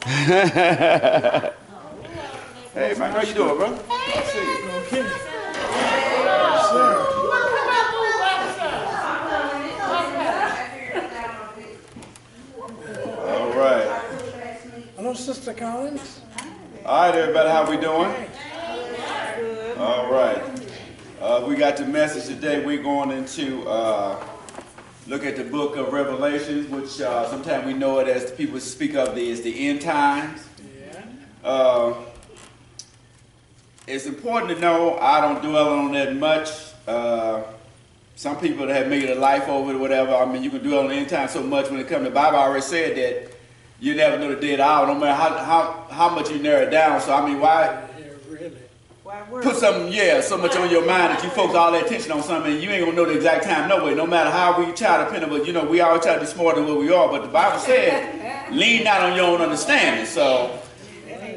Hey, man, how you doing, bro? Hey, see you. Okay. All right. Hello, Sister Collins. All right, everybody, how we doing? All right. We got the message today. We're going into look at the book of Revelations, which sometimes we know it as the people speak of as the end times. It's important to know, I don't dwell on that much. Some people that have made a life over it or whatever, I mean, you can dwell on the end time so much when it comes to the Bible. I already said that you never know the day of the hour, no matter how much you narrow it down. So, I mean, why put something, so much on your mind that you focus all that attention on something and you ain't going to know the exact time no way, no matter how we try to pin it. But, you know, we always try to be smarter than what we are. But the Bible said, lean not on your own understanding. So,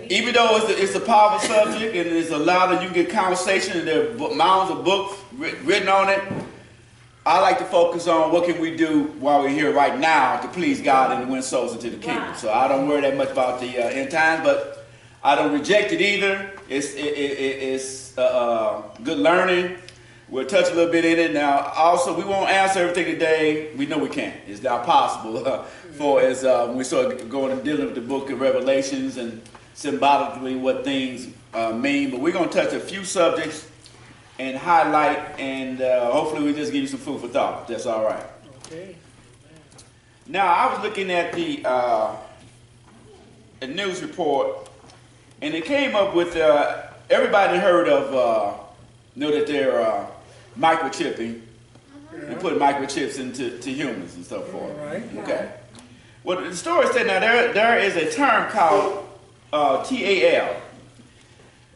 even though it's a powerful subject and it's a lot of, you can get conversation and there are mounds of books written on it, I like to focus on what can we do while we're here right now to please God and to win souls into the kingdom. So I don't worry that much about the end times, but I don't reject it either. It's good learning. We'll touch a little bit in it. Now, also, we won't answer everything today. We know we can't. It's not possible for as we start going and dealing with the book of Revelations and symbolically what things mean. But we're going to touch a few subjects and highlight, and hopefully we just give you some food for thought, if that's all right. Okay. Now, I was looking at the a news report, and it came up with, everybody heard of, know that they're microchipping, and putting microchips into humans and so forth. Right. Okay. Well, the story said, now there is a term called TAL.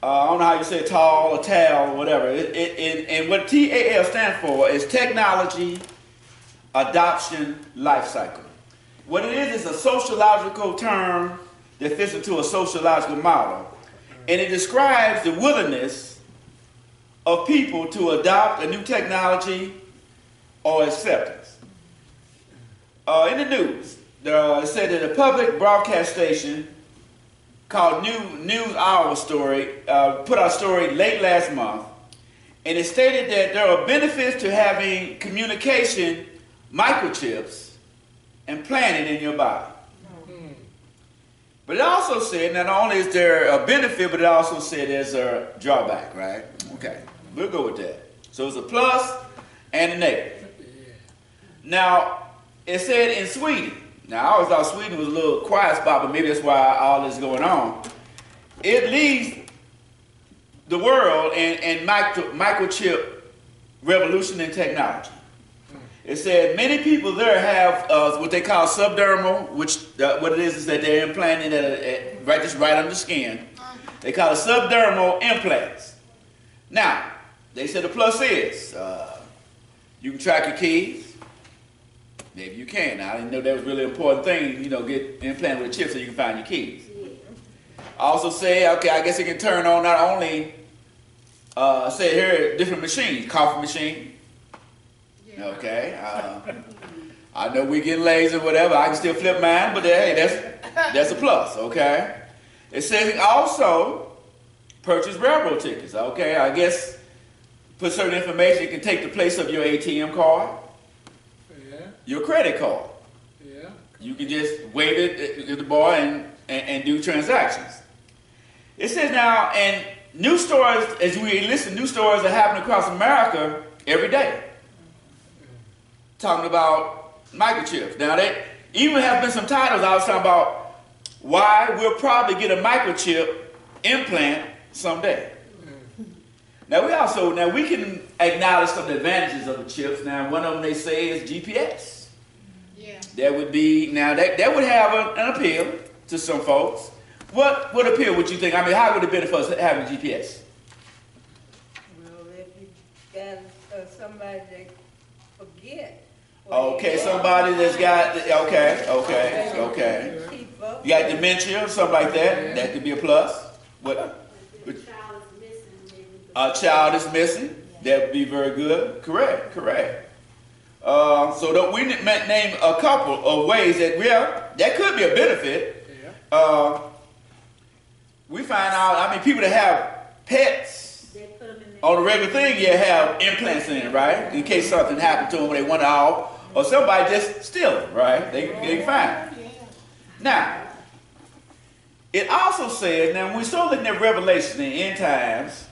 I don't know how you say tall or TAL or whatever. And what TAL stands for is Technology Adoption Life Cycle. What it is a sociological term that fits into a sociological model. And it describes the willingness of people to adopt a new technology or acceptance. In the news, it said that a public broadcast station called News Hour Story put out a story late last month, and it stated that there are benefits to having communication microchips implanted in your body. But it also said not only is there a benefit, but it also said there's a drawback, right? Okay, we'll go with that. So it's a plus and a negative. Now, it said in Sweden, now, I always thought Sweden was a little quiet spot, but maybe that's why all this is going on. It leads the world in microchip revolution in technology. It said many people there have what they call subdermal, which what it is that they're implanting right under the skin. They call it subdermal implants. Now, they said the plus is you can track your keys. Maybe you can. Now, I didn't know that was a really important thing, you know, get implanted with a chip so you can find your keys. I also say, okay, I guess it can turn on not only, say here, different machines, coffee machine. Okay. I know we get lazy or whatever. I can still flip mine, but hey, that's a plus, okay? It says also purchase railroad tickets, okay? I guess put certain information, it can take the place of your ATM card. Your credit card. Yeah. You can just wave it at the bar and do transactions. It says now, and news stories, as we listen, news stories are happening across America every day. Talking about microchips. Now, they even have been some titles I was talking about why we'll probably get a microchip implant someday. Now, we can acknowledge some of the advantages of the chips. Now, one of them they say is GPS. That would be, now that would have an appeal to some folks. What appeal would you think? I mean, how would it benefit us having GPS? Well, if you got somebody that forget. Okay, somebody that's got, okay. You got dementia or something like that. That could be a plus. A child is missing. That would be very good. Correct. So we name a couple of ways that that could be a benefit. we find out, I mean, people that have pets They put them in the on the regular thing, you have implants in it, right? In case something happened to them when they want it off, or somebody just steal it, right? They find it. Now, it also says, now when we start looking at Revelation in the end times,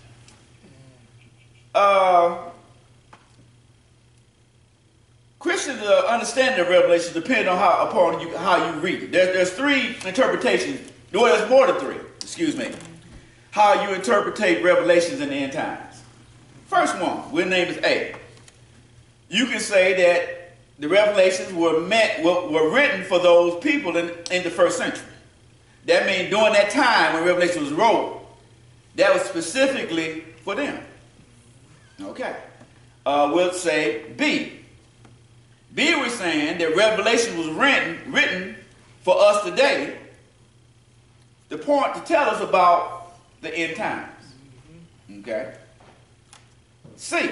Christians' understanding of Revelation depends on how you read it. There's three interpretations. Well, there's more than three. Excuse me. How you interpret Revelations in the end times. First one, we'll name it A. You can say that the Revelations were written for those people in the first century. That means during that time when Revelation was wrote, that was specifically for them. Okay. We'll say B. B was saying that Revelation was written for us today to tell us about the end times. Okay. C.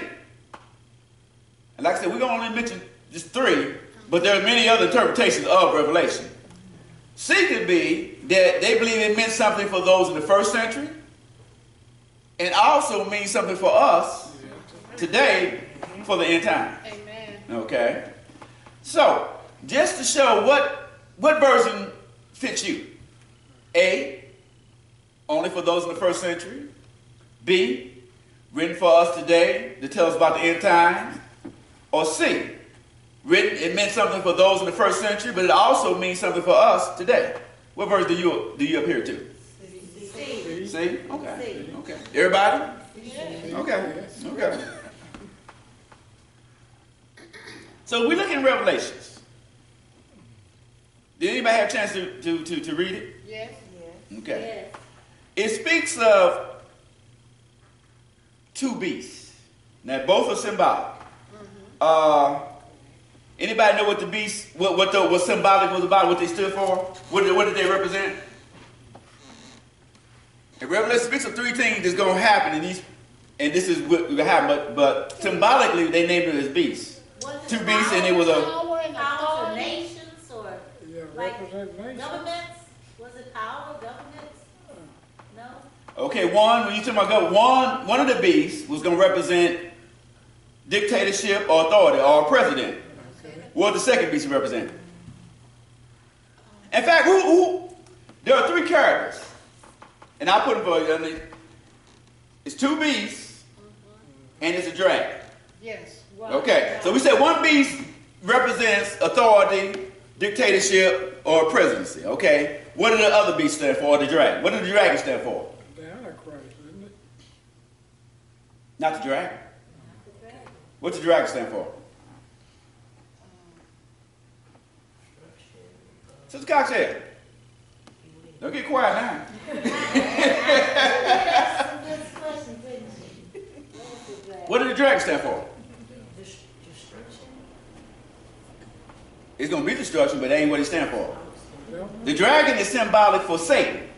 And like I said, we're going to only mention just three, but there are many other interpretations of Revelation. C could be that they believe it meant something for those in the first century, and also means something for us today for the end times. Amen. Okay. So, just to show what version fits you. A, only for those in the first century. B, written for us today to tell us about the end times. Or C, written, it meant something for those in the first century, but it also means something for us today. What verse do you adhere to? C. C? Okay. Okay. Everybody? Yeah. Okay. Okay. So we look in Revelations. Did anybody have a chance to read it? Yes. Okay. Yes. It speaks of two beasts. Now both are symbolic. Anybody know what the beast, what symbolic was about, what they stood for? What did they represent? And Revelation speaks of three things that's going to happen in these, and this is what will happen, but symbolically they named it as beasts. Two beasts, and it was a Power and Power for authority. nations or Yeah, like represent nations. governments? Was it power governments? No? okay. When you talk about God, one of the beasts was going to represent dictatorship or authority or a president. What the second beast represent? In fact, there are three characters, and I'll put them for you. I mean, it's two beasts, and it's a dragon. Yes. Okay, so we said one beast represents authority, dictatorship, or presidency. Okay, what do the other beasts stand for? Or the dragon? What do the dragon stand for? The Antichrist, isn't it? Not the dragon. What's the dragon stand for? Sister Cox here. Don't get quiet now. What did the dragon stand for? It's going to be destruction, but that ain't what it stands for. The dragon is symbolic for Satan.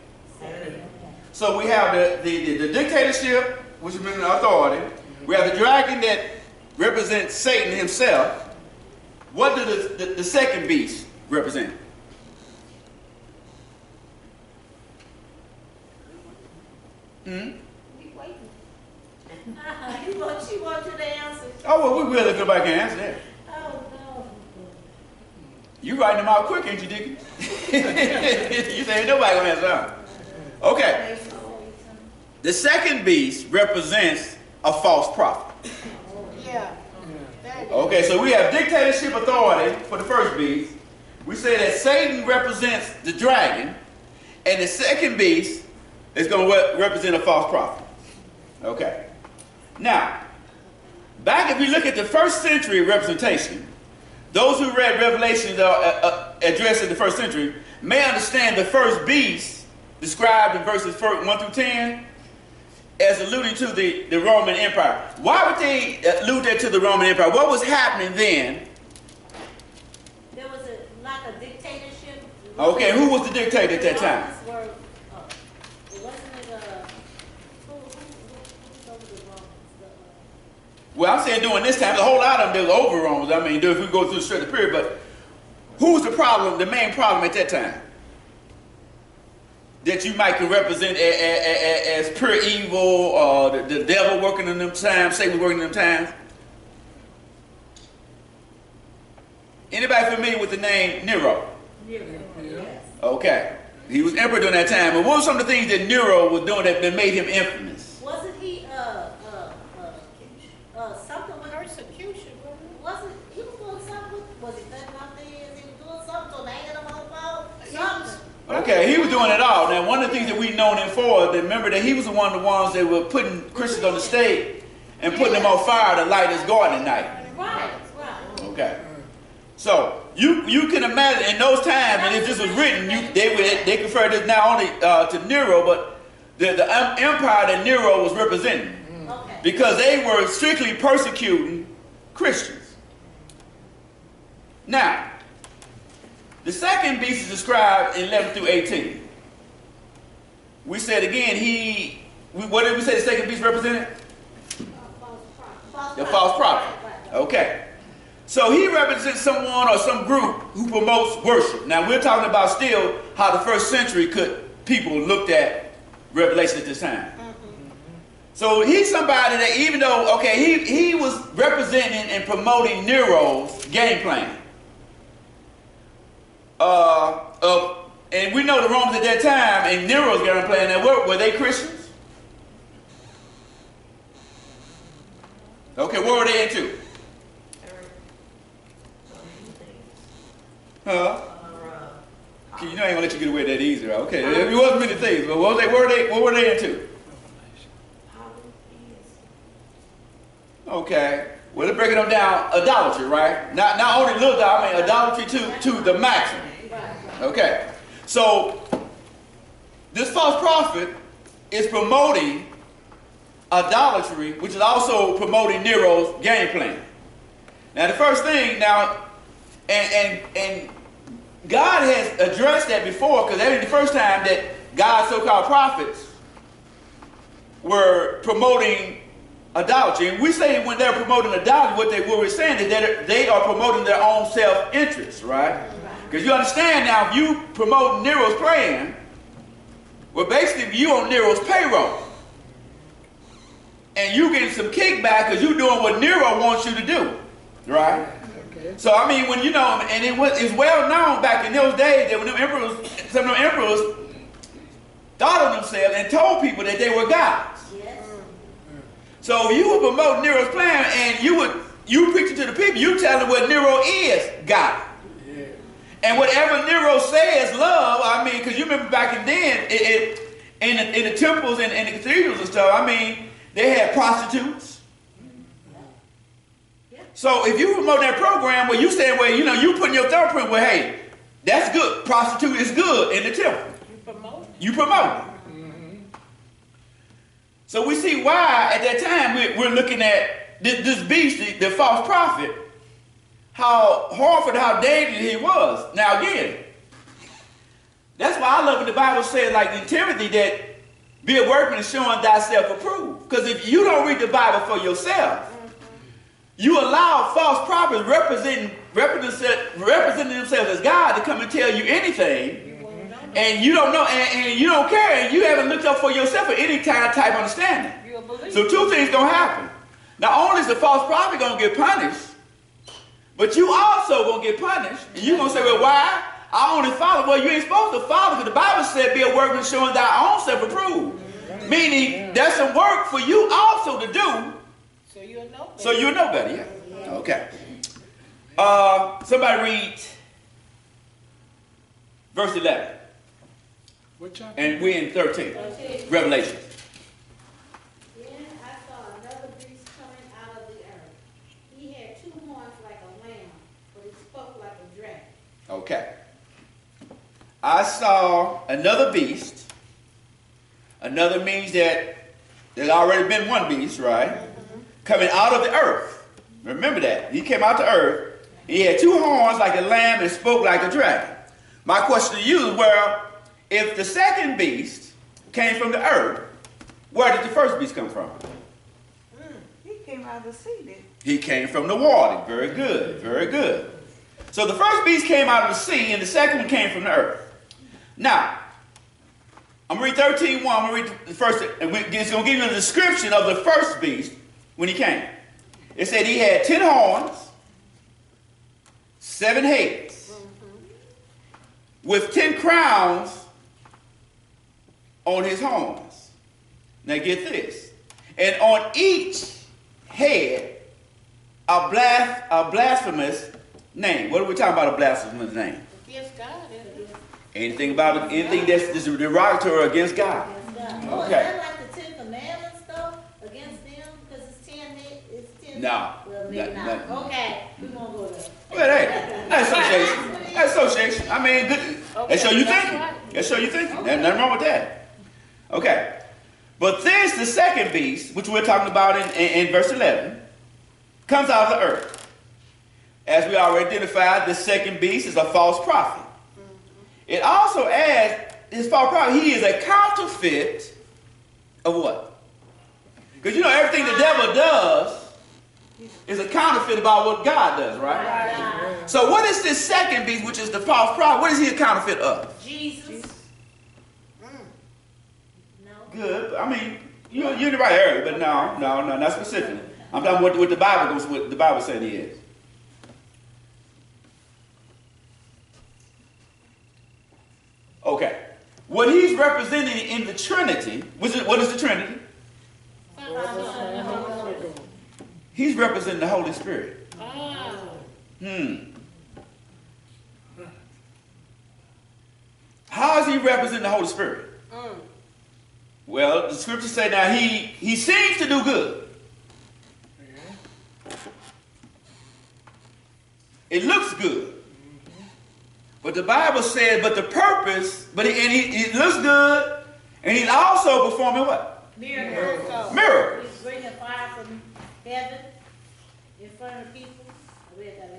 So we have the dictatorship, which is authority. We have the dragon that represents Satan himself. What does the second beast represent? She wants you to answer. Oh, well, we will if nobody can answer that. Oh, no. You writing them out quick, ain't you, Deacon? You say ain't nobody gonna answer them. Okay. The second beast represents a false prophet. Yeah. Okay, so we have dictatorship authority for the first beast. We say that Satan represents the dragon, and the second beast is going to represent a false prophet. Okay. Now, back if we look at the first century representation, those who read Revelations addressed in the first century may understand the first beast described in verses 1 through 10 as alluding to the Roman Empire. Why would they allude that to the Roman Empire? What was happening then? There was like a dictatorship. Okay, who was the dictator at that time? Romans were, wasn't it, who was over the Romans? Well, I'm saying during this time, a whole lot of them, there was over Romans. I mean, if we go through a certain period, but who was the problem, the main problem at that time? that you might could represent as pure evil, or the devil working in them times, Satan working in them times? Anybody familiar with the name Nero? Yes. Okay. He was emperor during that time. And what were some of the things that Nero was doing that made him infamous? Wasn't he, something with Persecution, wasn't he was doing something? Was he cutting off things? He was doing something, so they had him on the phone. Something. Okay, he was doing it all. Now, one of the things that we known him for, remember that he was one of the ones that were putting Christians on the stake and putting them on fire to light his garden at night. Right. Okay. So you can imagine in those times, and if this was written, they refer this not only to Nero, but the empire that Nero was representing, Okay. because they were strictly persecuting Christians. Now, the second beast is described in 11 through 18. We said again, what did we say the second beast represented? The false prophet. Okay. So he represents someone or some group who promotes worship. Now we're talking about still how the first century people looked at Revelation at this time. So he's somebody that, even though, okay, he was representing and promoting Nero's game plan. And we know the Romans at that time and Nero's game plan, that were they Christians? Okay, what were they into? Huh? You know I ain't gonna let you get away that easy, right? Okay, it wasn't many things, but what were they into? Okay, well, they're breaking them down, idolatry, right? Not only little, I mean idolatry to the maximum. Okay, so this false prophet is promoting idolatry, which is also promoting Nero's game plan. Now, the first thing and God has addressed that before, because that was the first time that God's so-called prophets were promoting idolatry. And we say when they're promoting idolatry, what we're saying is that they are promoting their own self-interest, right? Because you understand now, if you promote Nero's plan, well, basically you on Nero's payroll. And you getting some kickback because you're doing what Nero wants you to do, right? So I mean, when and it's well known back in those days that when some of them emperors thought of themselves and told people that they were gods. Yes. So you would promote Nero's plan, and you preaching to the people, you tell them what Nero is, God. Yeah. And whatever Nero says, love. I mean, because you remember back then, in the temples and the cathedrals and stuff. I mean, they had prostitutes. So if you promote that program where you saying, well, you putting your thumbprint, well, hey, that's good. Prostitute is good in the temple. You promote it. So we see why at that time we're looking at this beast, the false prophet, how horrible, how dangerous he was. Now again, that's why I love what the Bible says, like in Timothy, that be a workman showing thyself approved. Because if you don't read the Bible for yourself, you allow false prophets representing themselves as God to come and tell you anything, and you don't know, and you don't care, and you haven't looked up for yourself for any type of understanding. So two things gonna happen. Not only is the false prophet gonna get punished, but you also gonna get punished, and you're gonna say, well, why? I only follow. Well, you ain't supposed to follow, because the Bible said, be a workman showing thy own self approved. Meaning, there's some work for you also to do. So you'll know better, yeah. Okay. Somebody read verse 11. And we're in 13. Revelation. Then I saw another beast coming out of the earth. He had two horns like a lamb, but he spoke like a dragon. Okay. I saw another beast. Another means that there's already been one beast, right? Coming out of the earth. Remember that. He came out to earth. He had two horns like a lamb and spoke like a dragon. My question to you is, well, if the second beast came from the earth, where did the first beast come from? He came out of the sea, didn't he? Came from the water. Very good. Very good. So the first beast came out of the sea, and the second one came from the earth. Now, I'm going to read 13:1. I'm going to read the first. It's going to give you a description of the first beast when he came. It said he had 10 horns, 7 heads, with 10 crowns on his horns. Now get this. And on each head, a blasphemous name. What are we talking about, a blasphemous name? Against God, isn't it? Anything that's derogatory against God. Oh, is Okay. that like the 10 Commandments, though? Against them? Because it's 10 head, it's 10. No. Well, maybe not. Okay, we won't go there. Well, hey, that's association. That's association. I mean, good. That's show you thinking. That's show you thinking. There's nothing wrong with that. Okay. But this, the second beast, which we're talking about in verse 11, comes out of the earth. As we already identified, the second beast is a false prophet. It also adds, this false prophet, he is a counterfeit of what? Because you know everything the devil does is a counterfeit about what God does, right? So what is this second beast, which is the false prophet? What is he a counterfeit of? Jesus. No. Good. I mean, you're in the right area, but no, not specifically. I'm talking what the Bible goes, what the Bible said he is. Okay. What he's representing in the Trinity, what is the Trinity? He's representing the Holy Spirit. How is he representing the Holy Spirit? Well, the scriptures say now he seems to do good. It looks good. But the Bible said, but the purpose, he looks good, and he's also performing what? Miracles. Miracles. He's bringing fire from heaven in front of people.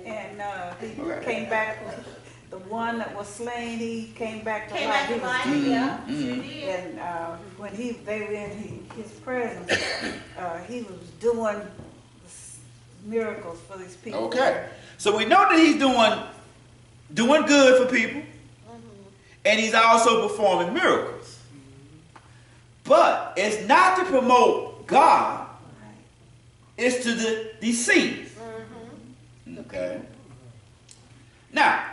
And he came back, the one that was slain, he came back to Came life. back to life, yeah. Sure did. And when they were in his presence, he was doing miracles for these people. Okay. So we know that he's doing good for people, and he's also performing miracles. But it's not to promote God, it's to deceive. Okay. Now,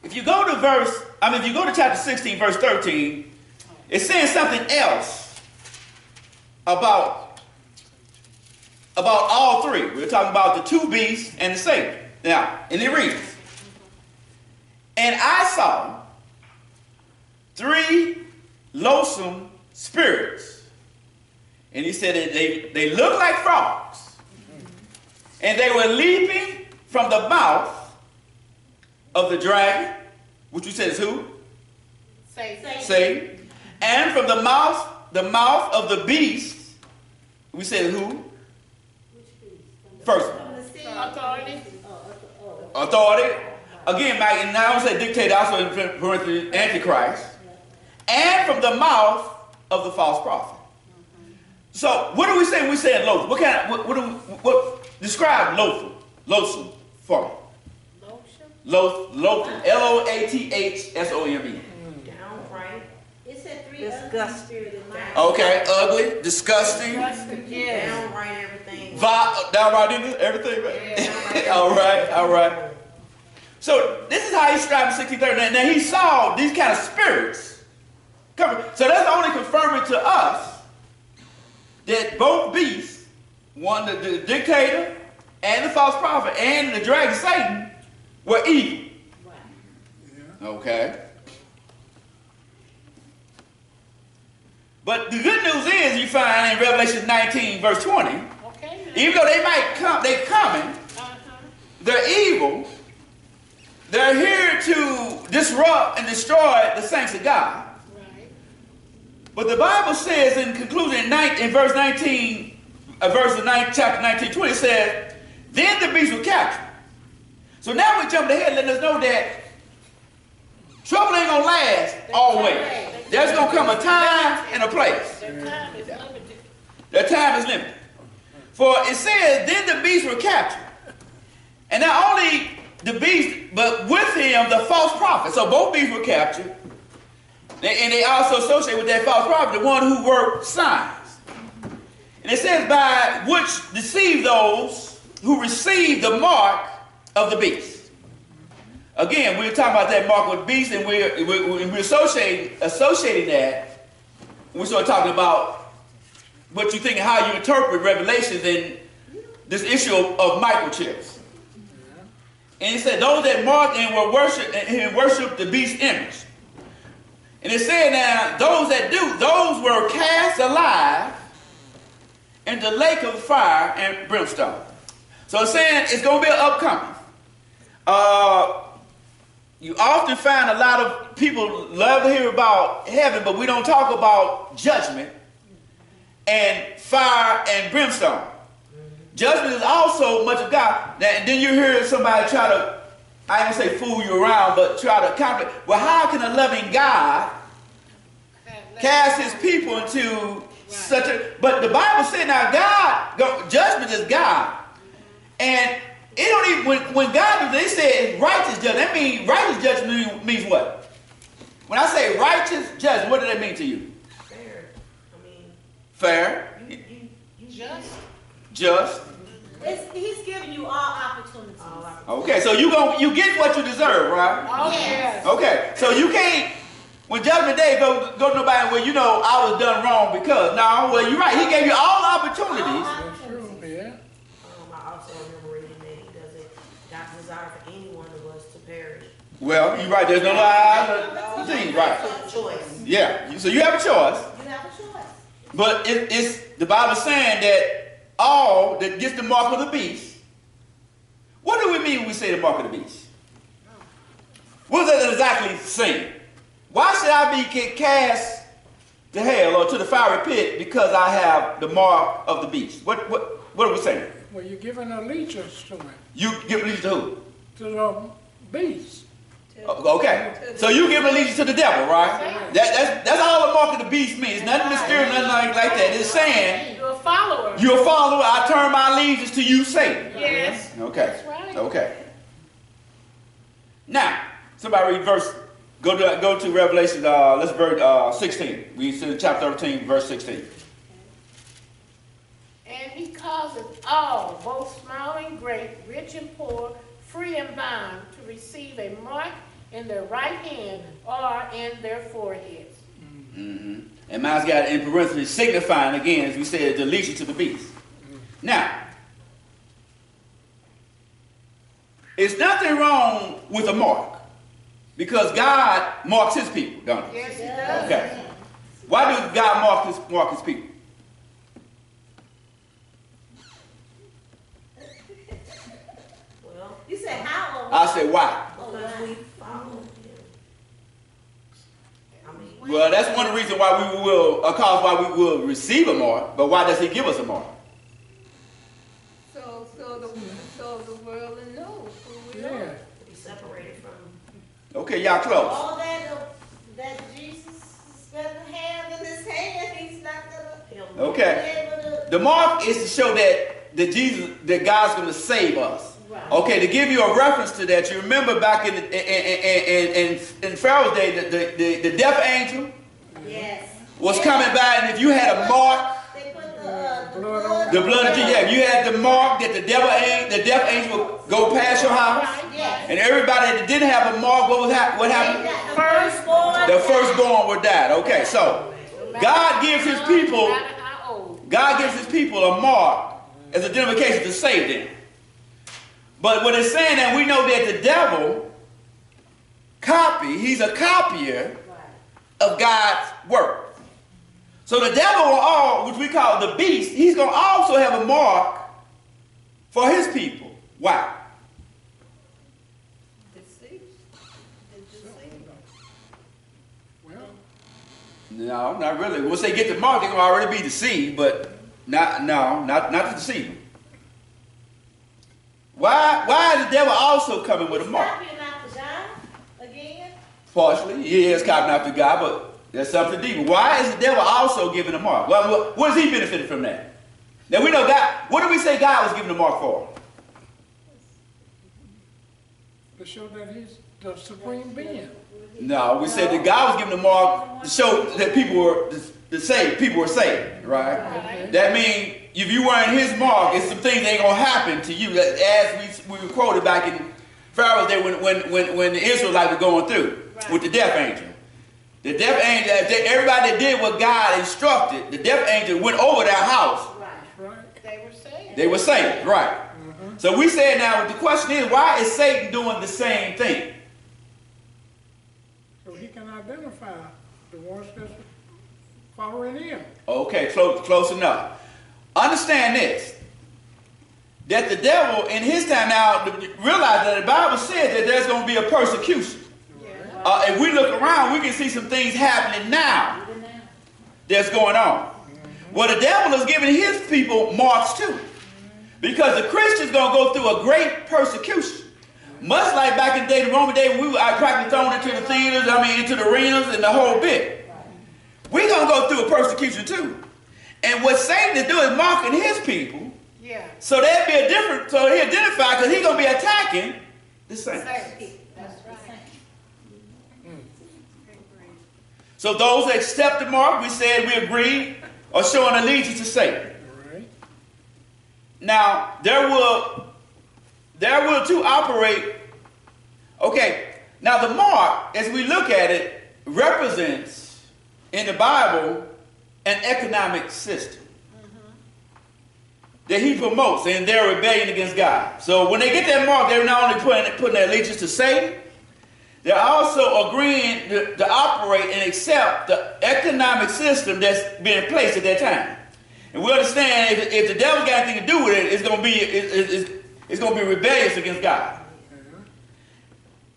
if you go to chapter 16, verse 13, it's saying something else about all three. We're talking about the two beasts and the Satan. Now, and it reads, and I saw 3 loathsome spirits. And he said that they looked like frogs. And they were leaping from the mouth of the dragon, which we said is who? Satan. And from the mouth of the beast, we said who? Which beast? First. From the sea. Authority. Again, Mike, and now I say dictator, also referring to the Antichrist. And from the mouth of the false prophet. So, what are we saying? We're saying loathsome. What kind of, what describe loathsome for me. Loathsome. Loathsome. Downright. It said 3 Disgusting. spirits in mine. Okay, ugly, disgusting. Yeah. Downright everything. Downright everything, right? All right. So this is how he described 1630. Now he saw these kind of spirits coming. So that's only confirming to us that both beasts, one the dictator and the false prophet and the dragon Satan, were evil. Okay. But the good news is you find in Revelation 19 verse 20, even though they might come, they're coming, they're evil, they're here to disrupt and destroy the saints of God. But the Bible says in conclusion in verse 19, chapter 19, 20, it says, then the beast was captured. So now we jump ahead letting us know that trouble ain't going to last always. There's going to come a time and a place. Their time is limited. For it says, then the beasts were captured. And not only the beast, but with him the false prophet. So both beasts were captured. And they also associate with that false prophet the one who worked signs. And it says, by which deceive those who receive the mark of the beast. Again, we're talking about that mark of the beast, and we're associating that. We start talking about what you think and how you interpret Revelations and this issue of microchips. And it said, those that marked and worship the beast's image. And it said, now, those that do, those were cast alive in the lake of fire and brimstone. So it's saying it's going to be an upcoming. You often find a lot of people love to hear about heaven, but we don't talk about judgment and fire and brimstone. Judgment is also much of God. And then you hear somebody try to, I ain't gonna say fool you around, but try to accomplish. Well, how can a loving God cast his people into such a, but the Bible said now God, judgment is God. And it don't even, when God, they say righteous judgment, that means righteous judgment means what? When I say righteous judgment, what does that mean to you? Fair. I mean, fair. You Just. He's giving you all opportunities. Okay, so you get what you deserve, right? Oh, yes. Okay, so you can't, when judgment day, go to nobody, well, you know, I was done wrong because, no, well, you're right. He gave you all opportunities. That's true, yeah. I also remember reading that he doesn't not desire for any one of us to perish. Well, you're right. There's no lies. Right. Choice. Yeah. So you have a choice. You have a choice. But it's the Bible saying that all that gets the mark of the beast. What do we mean when we say the mark of the beast? What does that exactly say? Why should I be cast to hell or to the fiery pit because I have the mark of the beast? What are we saying? Well, you're giving allegiance to him, You give allegiance to who? to the beast. Okay, so you give allegiance to the devil, right? That's all the mark of the beast means. Nothing mysterious, nothing like that. It's saying You're a follower. you're a follower. I turn my allegiance to you, Satan. Yes. Okay. That's right. Okay. Now, somebody read verse. Go to Revelation. Let's verse 16. We see chapter 13, verse 16. And he causeth all, both small and great, rich and poor, free and bond, to receive a mark in their right hand or in their foreheads. Mm-hmm. And mine's got in parentheses signifying again, as we said, the allegiance to the beast. Now, it's nothing wrong with a mark because God marks his people, don't he? Yes, he does. Okay. Why does God mark his people? Well, You said how? I said why. because we follow him. I mean, Well, that's one of the reasons why we will, a cause why we will receive a mark. But why does he give us a mark? So the world knows who we Yeah. are. we separated from Okay, y'all close. All that Jesus is going to have in his hand, he's not going him. to Okay. be able to. The mark is to show that God's going to save us. Right. Okay, to give you a reference to that, you remember back in Pharaoh's day, the death angel Yes. was coming by, and if you had a mark, They put the blood of Jesus, yeah, if you had the mark that the death angel would go past your house, Yes. and everybody that didn't have a mark, what happened? Firstborn. The firstborn would die. Okay, so God gives his people, No matter how old. God gives his people a mark as a identification to save them. But what it's saying that we know that the devil he's a copier of God's work. So the devil, which we call the beast, he's going to also have a mark for his people. Why? Deceit. Well, No, not really. Once they get the mark, they're going to already be deceived, but not to deceive them. Why is the devil also coming with a mark? Copying after God again. Partially, he is copying after God, but there's something deeper. Why is the devil also giving a mark? Well, what is he benefiting from that? Now we know God. What do we say God was giving the mark for? to show that he's the supreme being. No, we said that God was giving the mark to show that people were saved. People were saved, right? That means if you weren't his mark, it's some things ain't gonna happen to you. As we were quoted back in Pharaoh's day when the Israelites were going through with the death angel. The death angel, everybody that did what God instructed, the death angel went over their house. Right. They were saved. They were saved, right? So we said now the question is, why is Satan doing the same thing? So he can identify the ones that's following him. Okay, close enough. Understand this, that the devil in his time now, realize that the Bible says that there's going to be a persecution. If we look around, we can see some things happening now that's going on. Well, the devil is giving his people marks too. Because the Christians going to go through a great persecution. Much like back in the day, the Roman day, when we were practically thrown into the theaters, into the arenas and the whole bit. We're going to go through a persecution too. And what Satan is doing is marking his people. Yeah. So there'll be a different, so he identified because he's going to be attacking the saints. That's right. So those that accept the mark, we said we agreed, are showing allegiance to Satan. Right. Now, there will too operate. Okay, now the mark, as we look at it, represents in the Bible an economic system that he promotes in their rebellion against God. So when they get that mark, they're not only putting their allegiance to Satan, they're also agreeing to operate and accept the economic system that's being placed at that time. And we understand if the devil got anything to do with it, it's going to be rebellious against God.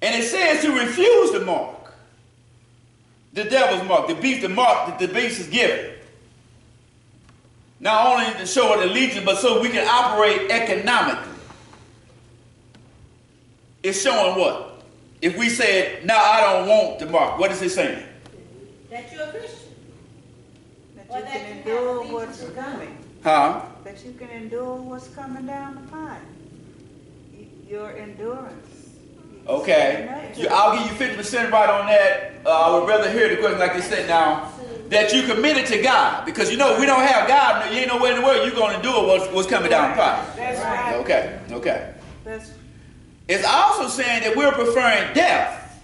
And it says to refuse the mark, the devil's mark, the mark that the beast is given. Not only to show an allegiance, but so we can operate economically. It's showing what? If we said, no, I don't want the mark, what is it saying? That you're a Christian. That Or you that can you endure have what's allegiance to God. coming. Huh? That you can endure what's coming down the pipe. Your endurance. Okay. I'll give you 50% right on that. I would rather hear the question like they said now. That you committed to God. Because you know, we don't have God. You ain't no way in the world you're going to endure what's coming down the pipe. That's right. Okay. That's It's also saying that we're preferring death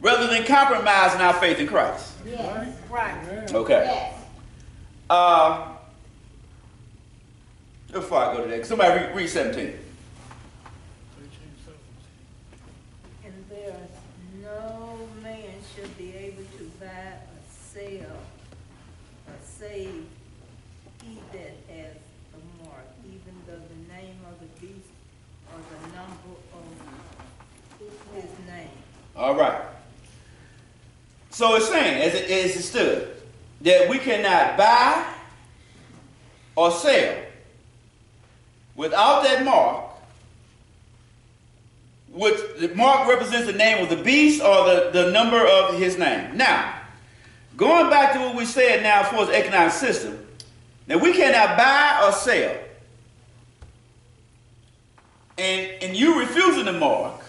rather than compromising our faith in Christ. Yes. Right. Okay. Yes. Before I go to that, somebody read 17. And there is no man should be able to buy or sell or save he that has the mark, even though the name of the beast or the number of his name. All right. So it's saying, as it stood, that we cannot buy or sell without that mark, which the mark represents the name of the beast or the number of his name. Now, going back to what we said now for the economic system, now we cannot buy or sell. And you refusing the mark,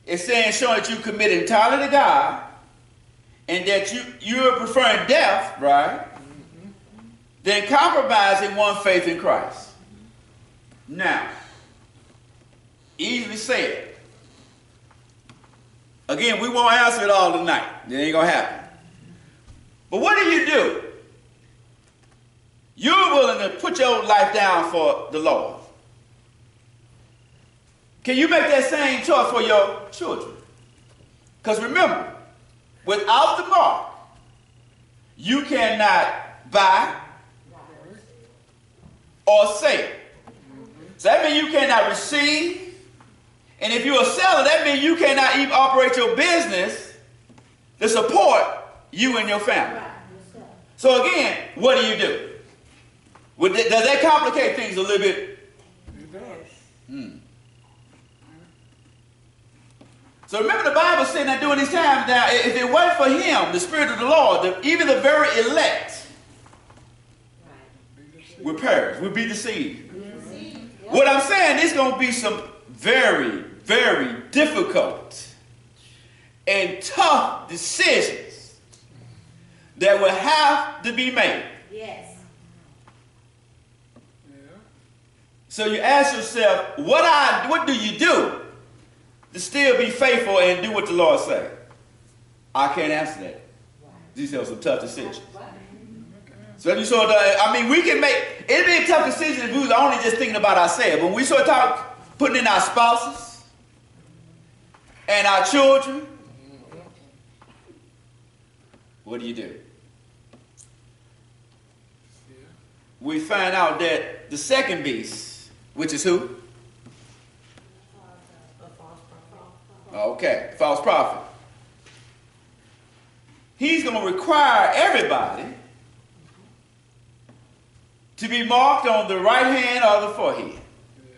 it's saying, showing that you committed entirely to God and that you're preferring death, right? Than compromising one's faith in Christ. Now, easily said. Again, we won't answer it all tonight. It ain't going to happen. But what do? You're willing to put your life down for the Lord. Can you make that same choice for your children? Because remember, without the mark, you cannot buy or sell. So that means you cannot receive. And if you're a seller, that means you cannot even operate your business to support you and your family. So again, what do? Does that complicate things a little bit? It does. So remember the Bible saying that during these times now, if it weren't for him, the Spirit of the Lord, even the very elect would perish, would be deceived. What I'm saying, there's going to be some very very difficult and tough decisions that will have to be made. Yes. Yeah. So you ask yourself, what do you do to still be faithful and do what the Lord says? I can't answer that. These are some tough decisions. So you sort of, we can make, it'd be a tough decision if we was only just thinking about ourselves. When we start putting in our spouses and our children, what do? We find out that the second beast, which is who? A false prophet. Okay, false prophet. He's going to require everybody to be marked on the right hand or the forehead. Yeah.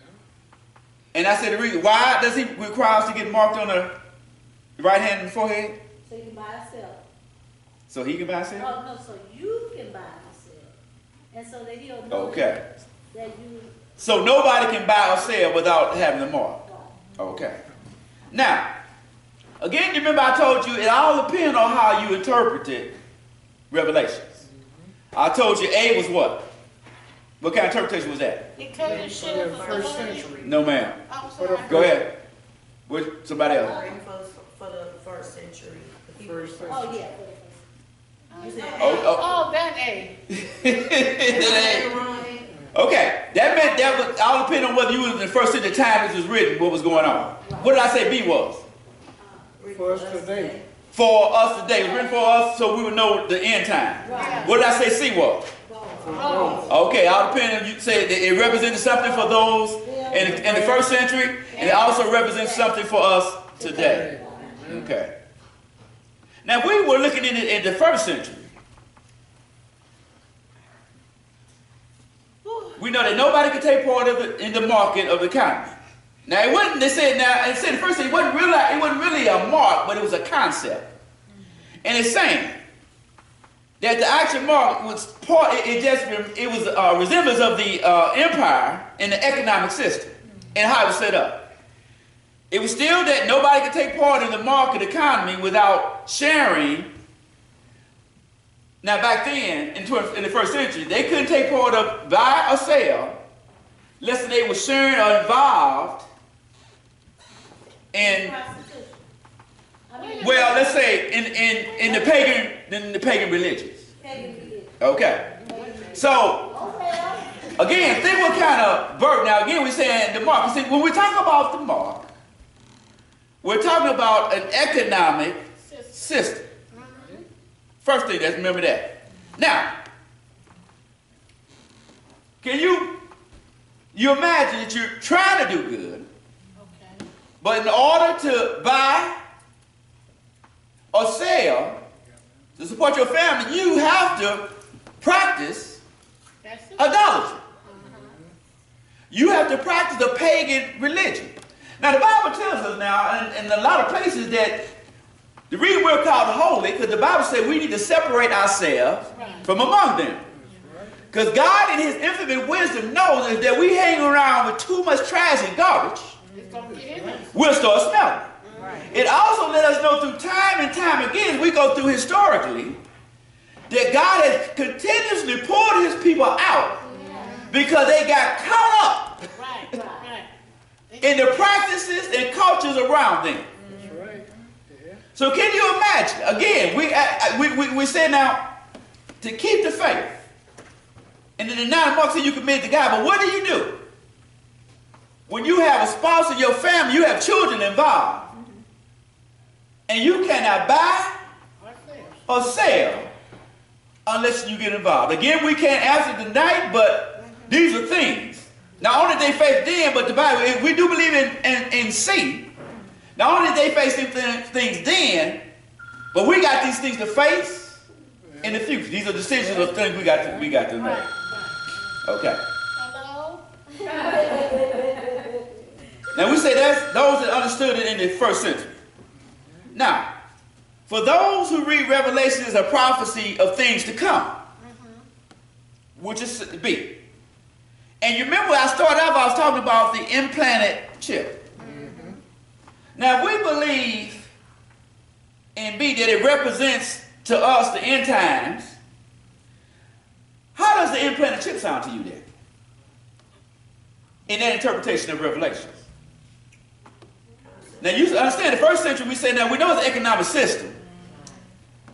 And I said the reason, why does he require us to get marked on the right hand and the forehead? So you can buy a cell. So he can buy himself? Oh, no, so you can buy a cell. And so that he'll know Okay. that you. So nobody can buy or sell without having the mark. Okay. Now, again, you remember I told you it all depends on how you interpreted Revelations. I told you A was what? What kind of interpretation was that? He came to share For the first century. No, ma'am. I'm For the sorry. Go ahead. With somebody else. Written for the first century. The first century. Oh, yeah. You said Oh, that A. Okay. That meant that was all depend on whether you was in the first century time this was written, what was going on. What did I say B was? For us today. For us today. It was written for us so we would know the end time. Right. What did I say C was? For both. Okay, all depending if you say that it represented something for those in the first century, and it also represents something for us today. Okay. Now, if we were looking in the first century, we know that nobody could take part in the market of the economy. Now, it wasn't. They said the first thing it wasn't really a mark, but it was a concept. And it's saying that the actual mark was part. It was a resemblance of the empire and the economic system and how it was set up. It was still that nobody could take part in the market economy without sharing. Now, back then, in the first century, they couldn't take part of buy or sell unless they were sharing or involved in, Prostitution. I mean, well, let's say in the pagan religions. pagan religion. Okay. So, again, think what kind of birth. Now, again, we're saying the mark. See, when we talk about the mark, we're talking about an economic system. First thing, let's remember that. Now, can you imagine that you're trying to do good, Okay. but in order to buy or sell, to support your family, you have to practice That's it. idolatry. You have to practice the pagan religion. Now, the Bible tells us now, in a lot of places, that the reason we're called holy, because the Bible says we need to separate ourselves from among them. Because God, in His infinite wisdom, knows that we hang around with too much trash and garbage, It's gonna get in us. we'll start smelling. It also let us know through time and time again, we go through historically, that God has continuously poured His people out because they got caught up Right. in the practices and cultures around them. That's right. Yeah. So can you imagine? Again, we say now to keep the faith and to deny the marks that you commit to God. But what do? When you have a spouse in your family, you have children involved, and you cannot buy or sell unless you get involved. Again, we can't answer tonight, but these are things. Not only they face then, but the Bible, if we do believe in C, not only they face things then, but we got these things to face in the future. These are decisions of things we got to make. Okay. Hello? Now we say that's those that understood it in the first century. Now, for those who read Revelation as a prophecy of things to come, which is B. And you remember when I started off, I was talking about the implanted chip. Now, we believe in B that it represents to us the end times. How does the implanted chip sound to you then? In that interpretation of Revelation. Now, you understand, the first century we say, now we know it's an economic system,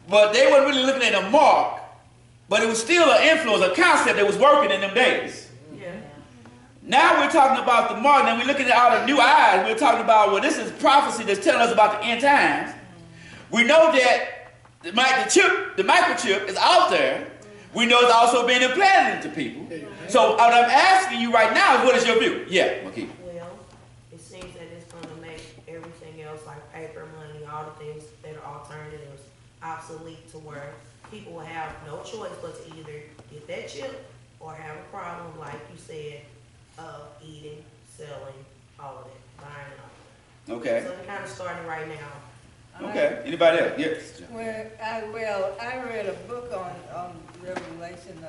but they weren't really looking at a mark, but it was still an influence, a concept that was working in them days. Yeah. Now we're talking about the mark, and we're looking at it out of new eyes. We're talking about, well, this is prophecy that's telling us about the end times. We know that the microchip is out there. We know it's also being implanted into people. So what I'm asking you right now is, what is your view? Yeah, Makita. Well, it seems that it's going to make everything else like paper money, all the things that are alternatives, obsolete to where people will have no choice but to either get that chip or have a problem, like you said, of eating, selling, all of that, buying and all of that. Okay. So it's kind of starting right now. Okay. Anybody else? Yes. Well, I read a book on Revelation and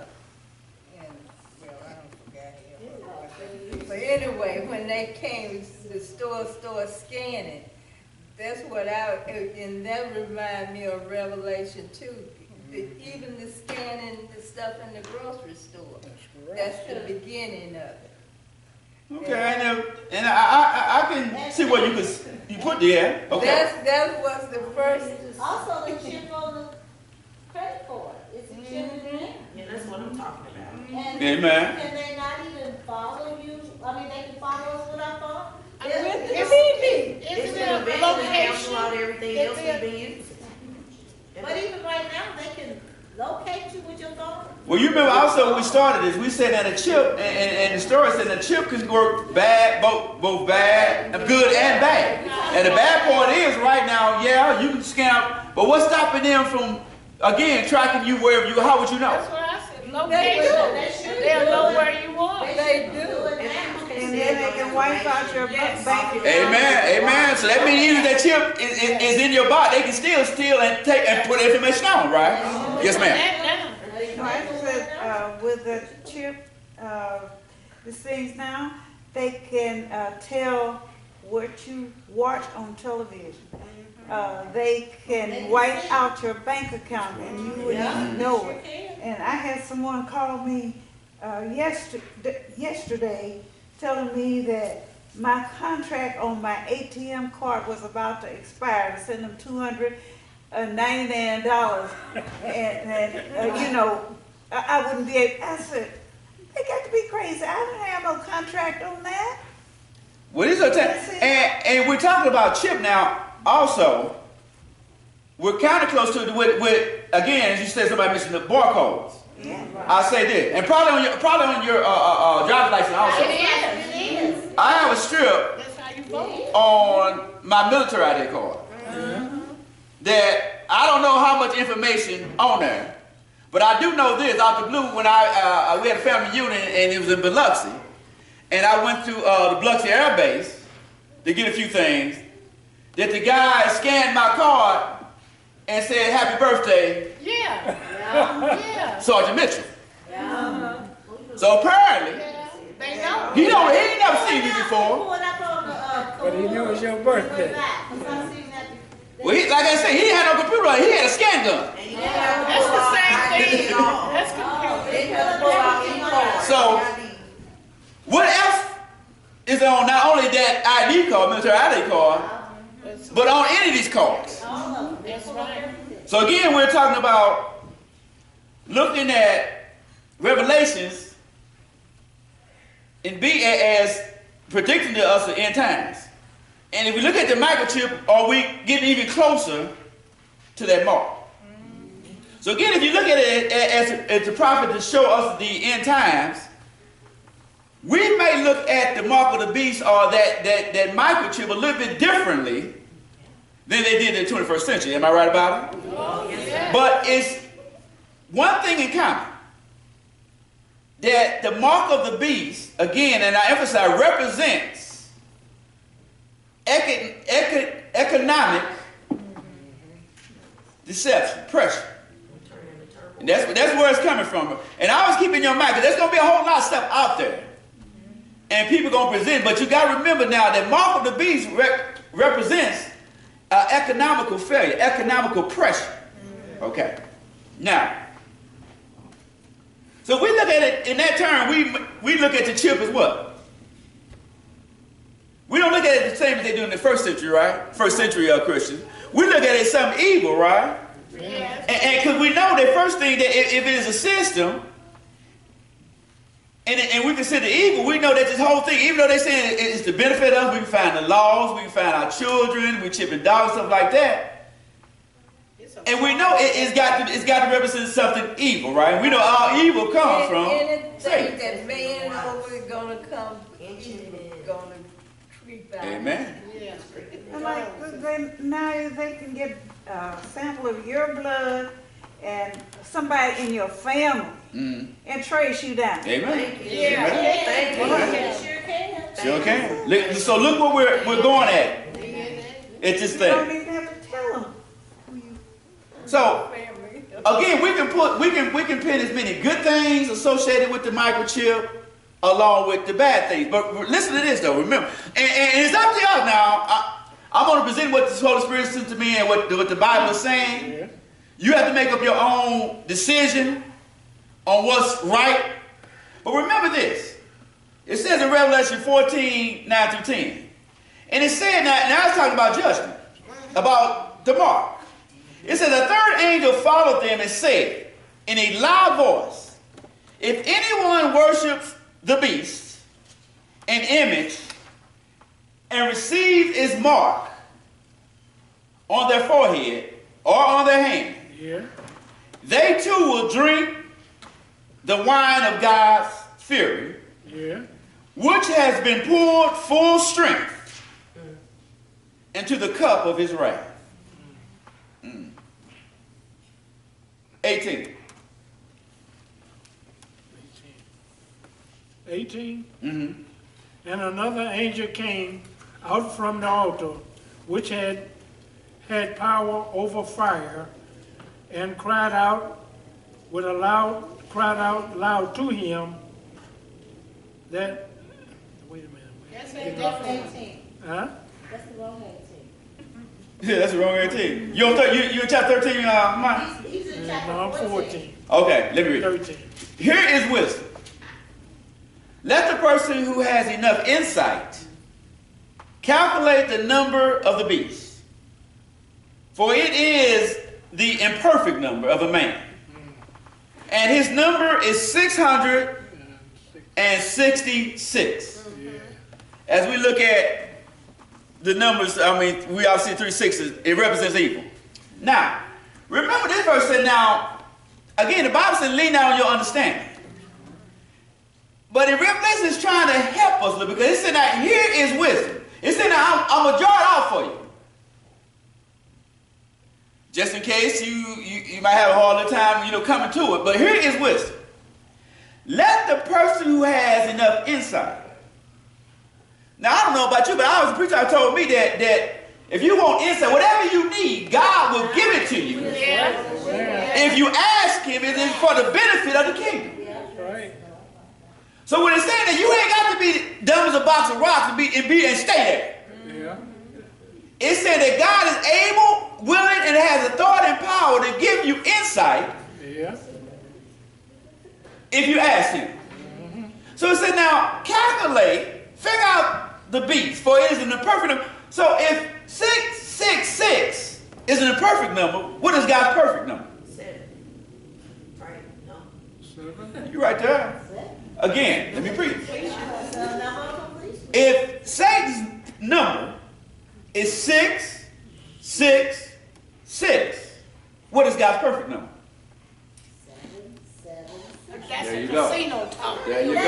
I don't forget it. But anyway, when they came to the store scanning, that's what and that reminded me of Revelation too. Even the scanning the stuff in the grocery store. That's the beginning of it. Okay, and I can see what you put there. Okay. That was the first. Also, the chip on the credit card. It's a chip in there. Yeah, that's what I'm talking about. And Amen. can they not even follow you? I mean, they can follow us with our phone? It's Isn't going there to a eventually cancel location? out everything else we've been using. But even right now, they can locate you with your phone? Well, you remember also when we started this, we said that a chip, and the story said that a chip can work bad, both bad, good and bad. And the bad part is right now, yeah, you can scan out, but what's stopping them from, again, tracking you wherever you, how would you know? That's what I said, location. They'll know where you are. They do. And then they can wipe out your bank account. Amen. So that means even that chip is in your body, they can still steal and take and put information on, right? Yes, ma'am. No, I said, with the chip, the things now, they can tell what you watch on television. They can wipe out your bank account and you wouldn't even know it. And I had someone call me yesterday telling me that my contract on my ATM card was about to expire. To send them $299, and you know, I wouldn't be able. I said, they got to be crazy. I didn't have no contract on that. Well, this is and we're talking about chip now. Also, we're kind of close to it with again, as you said, somebody mentioned the barcodes. Yeah. I'll say this, and probably on your driver's license also. It is. I have a strip That's how you vote. on my military ID card that I don't know how much information on there, but I do know this out the blue when we had a family reunion and it was in Biloxi, and I went to the Biloxi Air Base to get a few things. That the guy scanned my card and said, "Happy birthday, Yeah. Sergeant Mitchell." So apparently, They know. he ain't never seen me before. But he knew it was your birthday. Well, like I said, he didn't have no computer. He had a scan gun. That's the same thing. That's computer. So, what else is on not only that ID card, military ID card, but on any of these cards? That's right. So again, we're talking about looking at Revelations and be as predicting to us the end times. And if we look at the microchip, are we getting even closer to that mark? So again, if you look at it as the prophet to show us the end times, we may look at the mark of the beast or that microchip a little bit differently than they did in the 21st century. Am I right about it? Oh, yeah. But it's one thing in common. That the mark of the beast, again, and I emphasize, represents economic deception, pressure. And that's where it's coming from. And I always keep in your mind, because there's going to be a whole lot of stuff out there. And people going to present. But you got to remember now that mark of the beast represents economical failure, economical pressure. Okay. Now, so we look at it in that term, we look at the chip as what? We don't look at it the same as they do in the first century, right? First century Christians. We look at it as something evil, right? Yes. And because we know the first thing that if it is a system, and we consider evil, we know that this whole thing, even though they're saying it's to benefit us, we can find the laws, we can find our children, we chipping dogs, stuff like that. And we know it's got to represent something evil, right? We know all evil comes from anything that man over gonna come, gonna creep out. Amen. Yes. And like, now they can get a sample of your blood and somebody in your family and trace you down. Amen. Yeah. Thank you. Sure can. Sure can. So look what we're going at. It's this You don't thing. even have to tell them. So again, we can pin as many good things associated with the microchip along with the bad things. But listen to this though. Remember, and it's up to y'all now. I'm going to present what the Holy Spirit sent to me and what the Bible is saying. Yeah. You have to make up your own decision on what's right. But remember this. It says in Revelation 14, 9 through 10. And it said, now it's talking about judgment, about the mark. It says, a third angel followed them and said in a loud voice, if anyone worships the beast, an image, and receives its mark on their forehead or on their hand, Yeah. they too will drink the wine of God's fury, Yeah. which has been poured full strength into the cup of his wrath. 18. 18. Mm-hmm. And another angel came out from the altar, which had power over fire, and cried out loud to him that, wait a minute. That's it. 18. Huh? That's the wrong 18. Yeah, that's the wrong 18. You in chapter 13, Mike? He's in No, chapter I'm 14. 14. Okay, let me read. 13. Here is wisdom. Let the person who has enough insight calculate the number of the beast, for it is the imperfect number of a man, and his number is 666. Yeah. As we look at the numbers, I mean, we all see 3 sixes. It represents evil. Now, remember this verse said, now, again, the Bible said, lean out on your understanding. But in Revelation, it's trying to help us, because it said, now, here is wisdom. It said, now, I'm going to draw it out for you. Just in case you might have a harder time, coming to it. But here is wisdom. Let the person who has enough insight. Now, I don't know about you, but I was a preacher who told me that if you want insight, whatever you need, God will give it to you. Yeah. If you ask him, it is for the benefit of the kingdom. Right. So when it's saying that you ain't got to be dumb as a box of rocks and stay there. Yeah. It's saying that God is able, willing, and has authority and power to give you insight Yeah. if you ask him. So it said, now figure out the beast, for it is an imperfect number. So if 666 is an imperfect number, what is God's perfect number? 7. Right? No. 7. You right there. Again, let me preach. So number of completion. If Satan's number is 666, what is God's perfect number? 7, 7. That's There a you go. casino talk. There you go.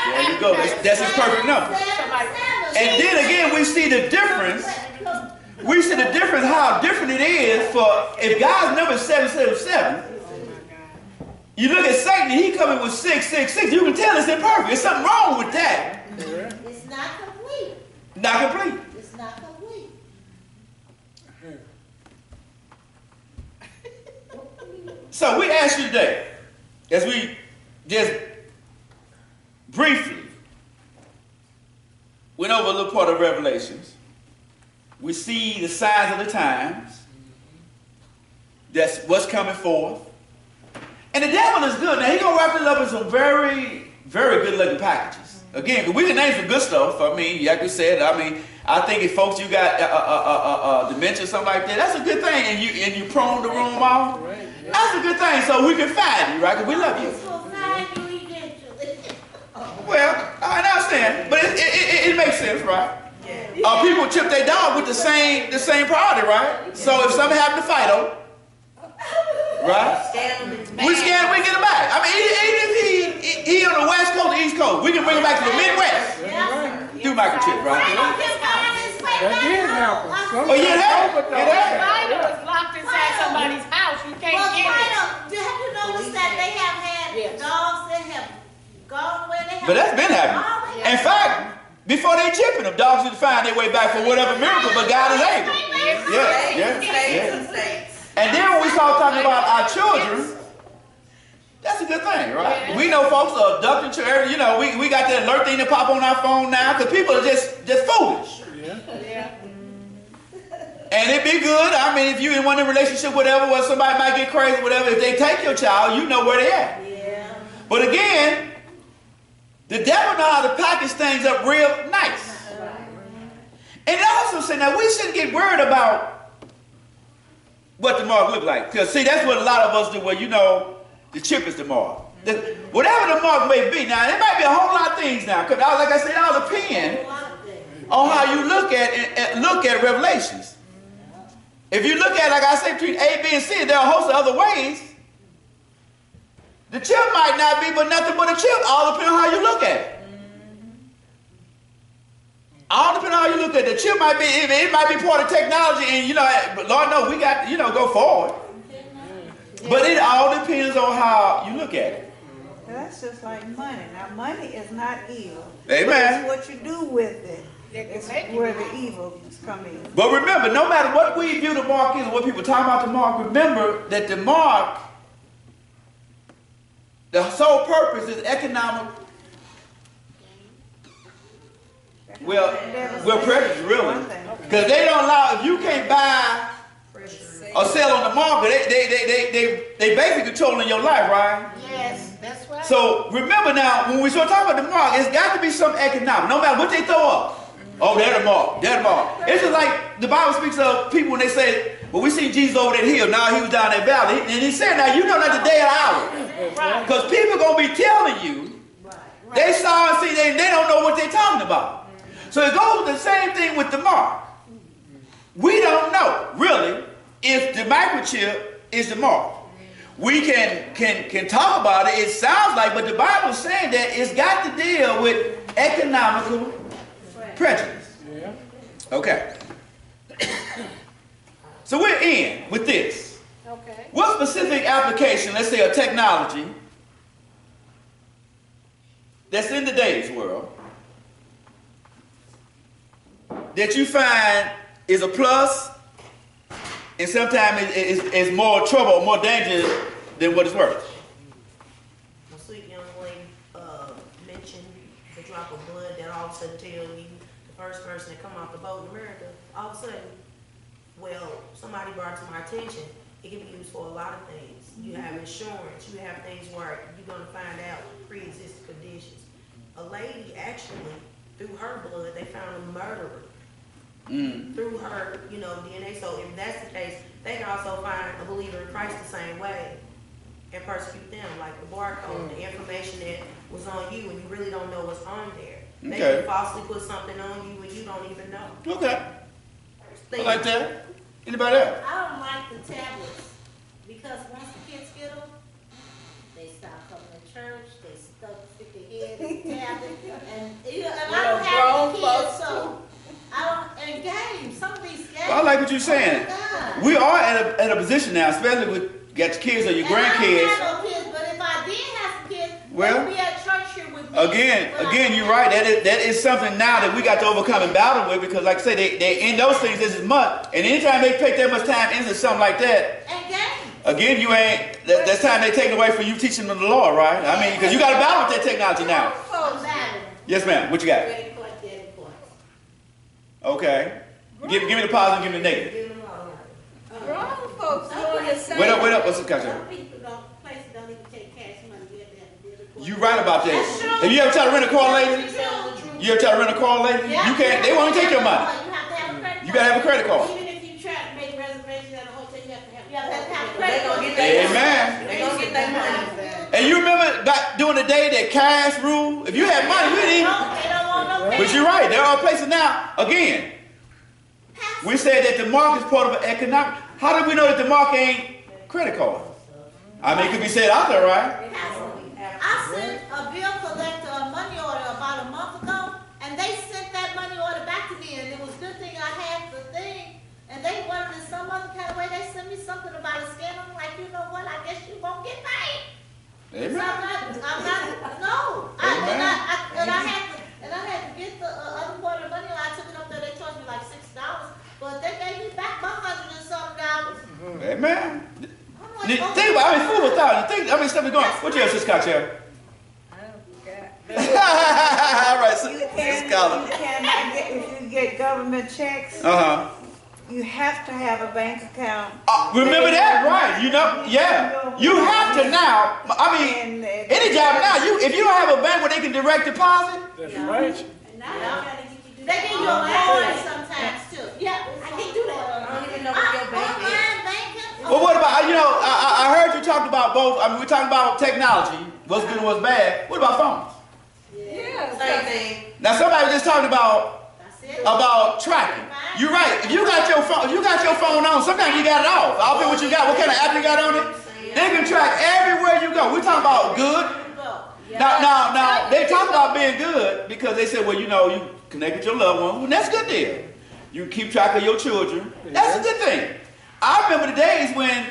There you go. That's his perfect number. And then again, we see the difference. We see the difference, how different it is for if God's number is 777. You look at Satan, he coming with 666. You can tell it's imperfect. There's something wrong with that. It's not complete. Not complete. It's not complete. So we ask you today, as we just briefly went over a little part of Revelations, We see the signs of the times. That's what's coming forth. And the devil is good. Now, he's going to wrap it up in some very, very good looking packages. Again, 'cause we can name some good stuff. I mean, like we said, I think if folks you got dementia or something like that, that's a good thing. And you prone to roam off. That's a good thing. So we can find you, right? Because we love you. Well, I understand. But it makes sense, right? People chip their dog with the same priority, right? So if something happened to Fido, right? We scan him, we get him back. I mean, even if he on the West Coast, the East Coast, we can bring him back to the Midwest. Do microchip, right? That did happen. Oh, yeah, that. Fido was locked inside somebody's house. You can't get it. Have you noticed that they have had dogs that have gone where they have? But that's been happening. In fact, before they chipping them, dogs need to find their way back for whatever miracle, but God is able. Yeah. And then when we start talking about our children, that's a good thing, right? Yeah. We know folks are abducting children. You know, we got that alert thing to pop on our phone now because people are just foolish. Yeah. And it'd be good. I mean, if you in one relationship, whatever, where somebody might get crazy, whatever, if they take your child, you know where they at. Yeah. But again, the devil know how to package things up real nice. And it also said, now we shouldn't get worried about what the mark look like. Because see, that's what a lot of us do, well, you know, the chip is the mark. Whatever the mark may be. Now, there might be a whole lot of things now. Because like I said, it all depends on how you look at Revelations. If you look at, like I said, between A, B, and C, there are a host of other ways. The chip might not be but nothing but a chip, all depending on how you look at it. All depending on how you look at it. The chip might be, it might be part of technology, and you know, Lord knows we got, you know, go forward. But it all depends on how you look at it. That's just like money. Now, money is not evil. Amen. It's what you do with it. It's where the evils come in. But remember, no matter what we view the mark is, or what people talk about the mark, remember that the mark, the sole purpose is economic. Well, prejudice, really. Because they don't allow, if you can't buy or sell on the market, they basically controlling your life, right? Yes, that's right. So remember now, when we start talking about the mark, it's got to be something economic, no matter what they throw up. Oh, they're the mark, they're the mark. It's just like the Bible speaks of people when they say, well, we see Jesus over that hill, now he was down that valley. And he said, now you know not the day or the hour. Because people are going to be telling you, they saw and see, they don't know what they're talking about. So it goes the same thing with the mark. We don't know, really, if the microchip is the mark. We can talk about it, it sounds like, but the Bible's saying that it's got to deal with economical prejudice. Yeah. Okay. So we're in with this. Okay. What specific application, let's say a technology, that's in today's world, that you find is a plus and sometimes it's more trouble, more danger than what it's worth? My sweet young lady mentioned the drop of blood that all of a sudden tell you the first person that come off the boat in America, all of a sudden, well, somebody brought to my attention, it can be used for a lot of things. You have insurance, you have things where you're going to find out pre-existing conditions. A lady actually, through her blood, they found a murderer. Through her, you know, DNA. So if that's the case, they can also find a believer in Christ the same way and persecute them, like the barcode, the information that was on you and you really don't know what's on there. They can falsely put something on you and you don't even know. Okay. I like that. Anybody else? I don't like the tablets because once the kids get them, they stop coming to church, they stick their head in the tablet, and I don't have any kids, so I don't, and games, some of these games. Well, I like what you're saying. We are at a position now, especially with got your kids or your grandkids. I don't have no kids, but if I did have some kids, well, they would be at church here with me. Again, you're right. That is something now that we got to overcome and battle with because, like I say, they in those things this is much, and anytime they take that much time into something like that, and games. Again, you ain't. That's time they taking away from you teaching them the law, right? I mean, because you got to battle with that technology now. Yes, ma'am. What you got? Okay. Give me the positive, give me the negative. Give them all. Grown folks doing the same. Wait up, what's the catch? Some people don't, places don't even take cash money. You have to have a debit card. You right about that. Have you ever tried to rent a car, lady? You ever tried to rent a car, lady? You can't, they won't take your money. You have to have a credit card. You gotta have a credit card. Even if you try to make reservations at a hotel, you have to have a credit They gonna card. get their Amen. They gonna get their money. And you remember back during the day that cash rule? If you had money, you didn't. They don't want no But you're right. There are places now. Again, we said that the mark is part of an economic. How do we know that the mark ain't credit card? I mean, it could be said out there, right? I sent a bill collector a money order about a month ago, and they sent that money order back to me, and it was a good thing I had the thing, and they wanted in some other kind of way, they sent me something about a scam. I'm like, you know what, I guess you won't get paid. Amen. So I'm not, no. Amen. And I had to get the other part of the money, I took it up there, they charged me like $6, but they gave me back my $100 and something. Amen. I'm like, Think about it. I mean, food for thought. Think, I mean, stuff is going. What you have, Sis Cocktail? I All right, Sis You Scholar. cannot get, if you get government checks, Uh-huh. you have to have a bank account. Remember that, right? You know, yeah. You have to now. I mean, any job now, if you don't have a bank where they can direct deposit, That's right. And now they give you a card sometimes too. Yeah, I can't do that. I don't even know what your bank is. Online banking. well, what about, I heard you talked about both. I mean, we're talking about technology, what's good and what's bad. What about phones? Yeah. Same thing. Now, somebody was just talking about That's it. tracking. You're right. If you got your phone on, sometimes you got it off. I don't care what you got, what kind of app you got on it. They can track everywhere you go. We're talking about good. Now, they talk about being good because they said, well, you connect with your loved ones. Well, that's a good deal. You keep track of your children. That's a good thing. I remember the days when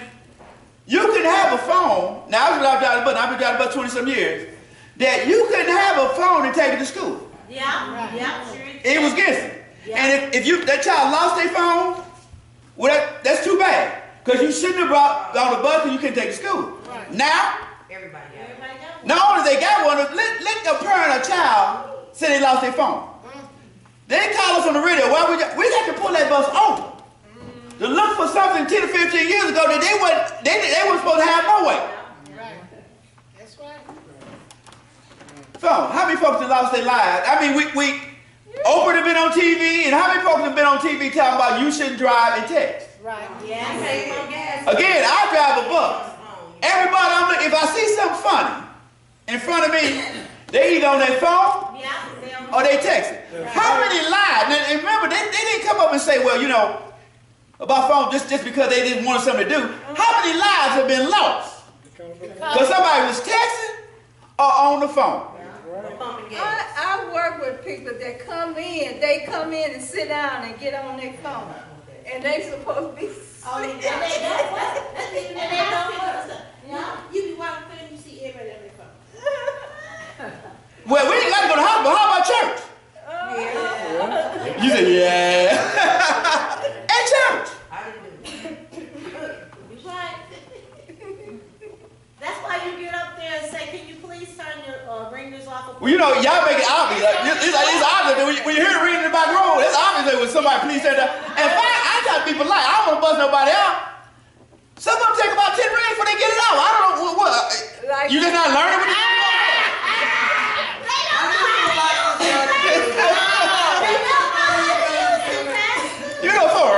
you could have a phone. Now, I've been driving about 20-some years. That you couldn't have a phone and take it to school. Yeah, sure. It was against it. And if that child lost their phone, well, that's too bad. Because you shouldn't have brought on the bus and you couldn't take it to school. Right. Now, Everybody got it. not only they got one, let the parent or child say they lost their phone. They call us on the radio. Well, we got to pull that bus over to look for something 10 to 15 years ago that they weren't supposed to have no way. Right. That's right. Phone. How many folks have lost their lives? I mean, Oprah have been on TV, and how many folks have been on TV talking about you shouldn't drive and text? Right. You pay for gas. Again, I drive a bus. Everybody, if I see something funny in front of me, they either on their phone or they text it. How many lives? And remember, they didn't come up and say, well, about phone just because they didn't want something to do. How many lives have been lost? Because somebody was texting or on the phone. I work with people that come in, they come in and sit down and get on their phone. And they supposed to be And they don't. You be walking through and you see everybody on their phone. Well, we ain't got to go to the hospital. How about church? You said, yeah. At church. Right. That's why you get up there and say, can you please turn your ringers off? Well, y'all make it obvious. It's obvious. When you hear it reading in the back room, it's obvious that when somebody please turn that. And I try to be polite. I don't want to bust nobody out. Some of them take about 10 rings before they get it out. I don't know what. You just not learning what you're doing? For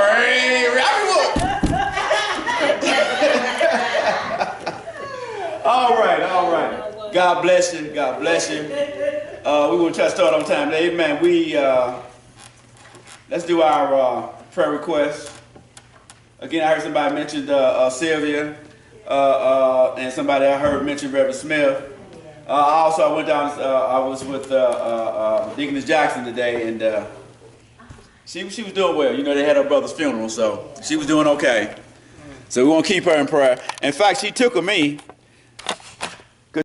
All right. God bless you. God bless you. We're going to try to start on time. Amen. Let's do our prayer request. Again, I heard somebody mention Sylvia, and somebody I heard mention Reverend Smith. Also, I went down. I was with Deaconess Jackson today, and she was doing well. They had her brother's funeral, so she was doing okay. So we want to keep her in prayer. In fact, she took me